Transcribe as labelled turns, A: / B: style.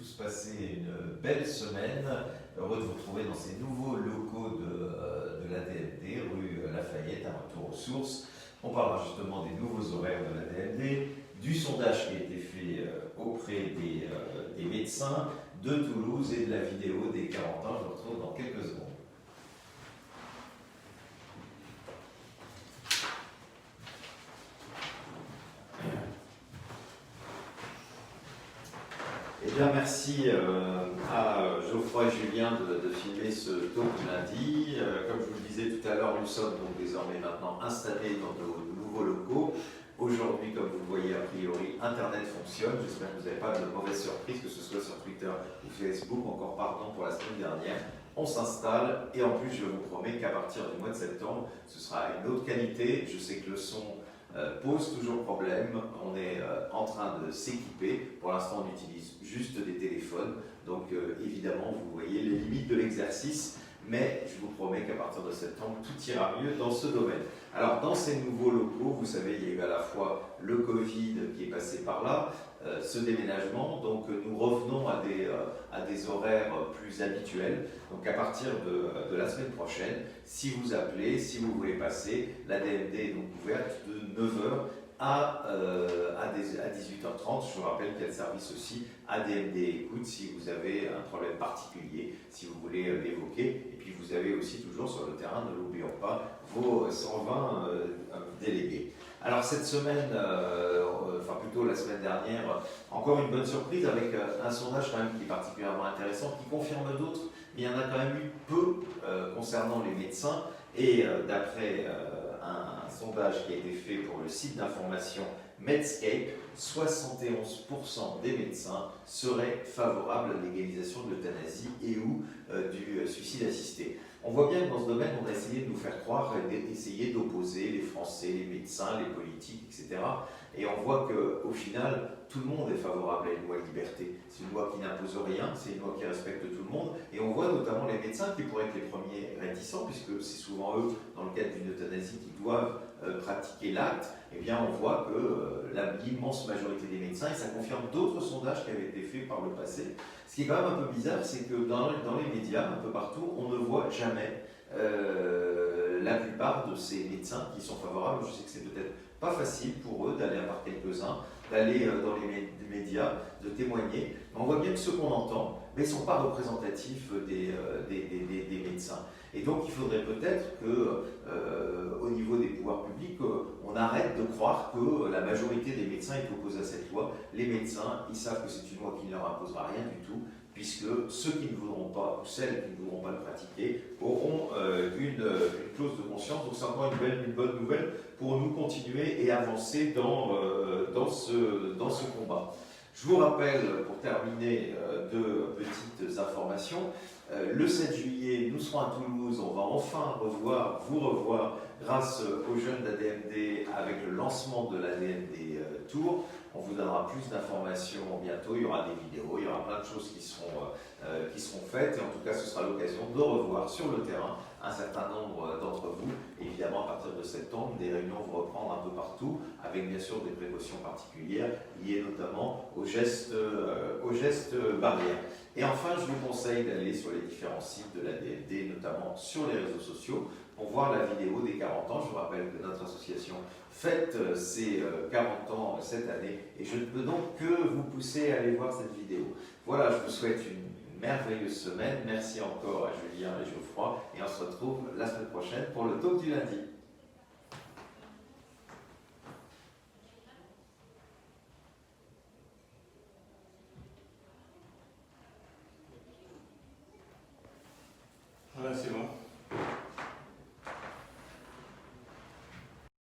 A: tous passé une belle semaine. Heureux de vous retrouver dans ces nouveaux locaux de la DMD, rue Lafayette, un retour aux sources. On parlera justement des nouveaux horaires de la DMD, du sondage qui a été fait auprès des médecins de Toulouse et de la vidéo des 40 ans. Je vous retrouve dans quelques secondes. Eh bien, merci à Geoffroy et Julien de filmer ce tour du lundi. Comme je vous le disais tout à l'heure, nous sommes donc désormais maintenant installés dans nos nouveaux locaux. Aujourd'hui, comme vous le voyez, a priori, Internet fonctionne. J'espère que vous n'avez pas de mauvaises surprises, que ce soit sur Twitter ou Facebook. Encore pardon pour la semaine dernière. On s'installe et en plus, je vous promets qu'à partir du mois de septembre, ce sera une autre qualité. Je sais que le son pose toujours problème. On est en train de s'équiper. Pour l'instant, on utilise juste des téléphones. Donc, évidemment, vous voyez les limites de l'exercice. Mais je vous promets qu'à partir de septembre, tout ira mieux dans ce domaine. Alors, dans ces nouveaux locaux, vous savez, il y a eu à la fois le Covid qui est passé par là, ce déménagement. Donc, nous revenons à des horaires plus habituels. Donc, à partir de la semaine prochaine, si vous appelez, si vous voulez passer, la DMD est donc ouverte de 9h à 18h30. Je vous rappelle qu'il y a le service aussi ADMD Écoute si vous avez un problème particulier, si vous voulez l'évoquer. Et puis vous avez aussi toujours sur le terrain, ne l'oublions pas, vos 120 délégués. Alors cette semaine, enfin plutôt la semaine dernière, encore une bonne surprise avec un sondage quand même qui est particulièrement intéressant, qui confirme d'autres, mais il y en a quand même eu peu concernant les médecins. Et d'après un sondage qui a été fait pour le site d'information Medscape, 71% des médecins seraient favorables à la légalisation de l'euthanasie et ou du suicide assisté. On voit bien que dans ce domaine, on a essayé de nous faire croire, d'essayer d'opposer les Français, les médecins, les politiques, etc. Et on voit qu'au final, tout le monde est favorable à une loi de liberté. C'est une loi qui n'impose rien, c'est une loi qui respecte tout le monde. Et on voit notamment les médecins qui pourraient être les premiers réticents, puisque c'est souvent eux, dans le cadre d'une euthanasie, qui doivent pratiquer l'acte. Eh bien, on voit que l'immense majorité des médecins, et ça confirme d'autres sondages qui avaient été faits par le passé. Ce qui est quand même un peu bizarre, c'est que dans les médias, un peu partout, on ne voit jamais la plupart de ces médecins qui sont favorables. Je sais que c'est peut-être pas facile pour eux d'aller avoir quelques-uns, d'aller dans les médias, de témoigner. Mais on voit bien que ceux qu'on entend, mais ils ne sont pas représentatifs des médecins. Et donc il faudrait peut-être qu'au niveau des pouvoirs publics, on arrête de croire que la majorité des médecins est opposée à cette loi. Les médecins, ils savent que c'est une loi qui ne leur imposera rien du tout, puisque ceux qui ne voudront pas, ou celles qui ne voudront pas le pratiquer, auront une clause de conscience. Donc c'est encore une bonne nouvelle pour nous continuer et avancer dans ce combat. Je vous rappelle, pour terminer, deux petites informations. Le 7 juillet, nous serons à Toulouse. On va enfin vous revoir grâce aux jeunes d'ADMD avec le lancement de l'ADMD Tour. On vous donnera plus d'informations bientôt. Il y aura des vidéos, il y aura plein de choses qui seront faites. Et en tout cas, ce sera l'occasion de revoir sur le terrain un certain nombre d'entre vous. Évidemment, à partir de septembre, des réunions vont reprendre un peu partout, avec bien sûr des précautions particulières liées notamment aux gestes barrières. Et enfin, je vous conseille d'aller sur les différents sites de la DMD, notamment sur les réseaux sociaux, pour voir la vidéo des 40 ans. Je vous rappelle que notre association fête ses 40 ans cette année, et je ne peux donc que vous pousser à aller voir cette vidéo. Voilà, je vous souhaite une merveilleuse semaine. Merci encore à Julien et Geoffroy, et on se retrouve la semaine prochaine pour le talk du lundi.
B: Voilà, c'est bon.